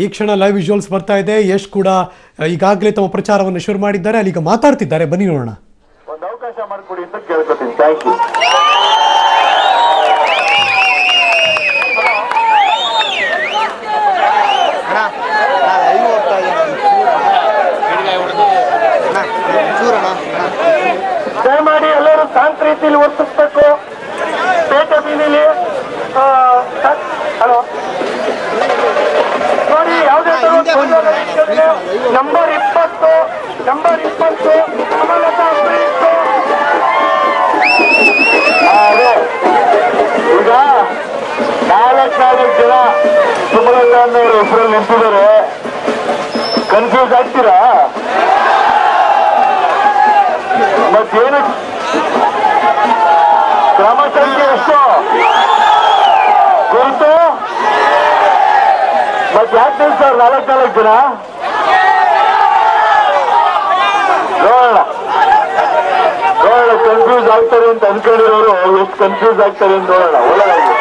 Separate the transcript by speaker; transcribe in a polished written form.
Speaker 1: ಈ ಕ್ಷಣ live visuals ಬರ್ತಾ ಇದೆ. ಯಶ್ ಕೂಡ ಈಗಾಗಲೇ ತಮ್ಮ ಪ್ರಚಾರವನ್ನು ಶುರು ಮಾಡಿದ್ದಾರೆ. ಅಲ್ಲಿಗ ಮಾತಾಡ್ತಿದ್ದಾರೆ, ಬನ್ನಿ ನೋಡೋಣ.
Speaker 2: ಒಂದು ಅವಕಾಶ ಮಾಡಿಕೊಡಿ ಅಂತ ಕೇಳ್ಕೊತೀನಿ. Thank you. ದಯಮಾಡಿ ಎಲ್ಲರೂ ಶಾಂತ ರೀತಿಯಲ್ಲಿ ವರ್ತಿಸಬೇಕು. ಪೇಟೆ ಬೀದಿಲಿ ಹಲೋ ನೋಡಿ, ಯಾವುದೇ ನಂಬರ್ 20 ಸುಮಲತಾ ಈಗ 4 ಜನ ಸುಮಲತಾ ಅನ್ನೋರ ಹೆಸರಲ್ಲಿ ನಿಂತಿದ್ದಾರೆ. ಕನ್ಫ್ಯೂಸ್ ಆಗ್ತೀರಾ? ಮತ್ತೇನು ಕ್ರಮ ಸಂಖ್ಯೆ ಎಷ್ಟು ಗುರುತು? ಮತ್ತೆ ಯಾಕೆ ಸರ್ 4 ಜನ? ನೋಡೋಣ ಕನ್ಫ್ಯೂಸ್ ಆಗ್ತಾರೆ ಅಂತ ಅನ್ಕೊಂಡಿರೋರು ಎಷ್ಟು ಕನ್ಫ್ಯೂಸ್ ಆಗ್ತಾರೆ ಅಂತ ನೋಡೋಣ. ಒಳ್ಳೆದಾಗಿ